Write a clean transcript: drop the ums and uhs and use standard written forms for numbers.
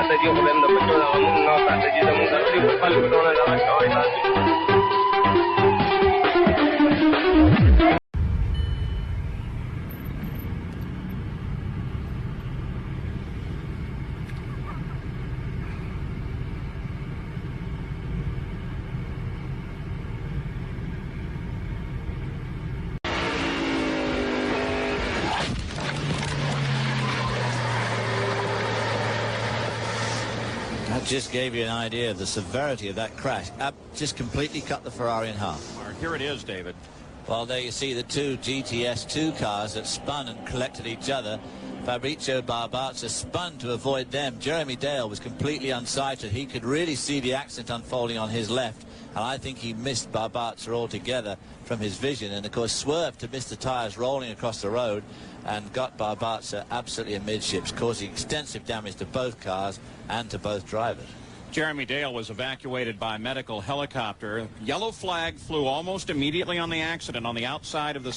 strategie volendo facevamo una strategia da montare di quel pallettone dalla storia. That just gave you an idea of the severity of that crash. Just completely cut the Ferrari in half. Here it is, David. Well, there you see the two GTS2 cars that spun and collected each other. Fabrizio Barbazza spun to avoid them. Jeremy Dale was completely unsighted. He could really see the accident unfolding on his left, and I think he missed Barbazza altogether from his vision, and of course swerved to miss the tyres rolling across the road and got Barbazza absolutely amidships, causing extensive damage to both cars and to both drivers. Jeremy Dale was evacuated by medical helicopter. Yellow flag flew almost immediately on the accident on the outside of the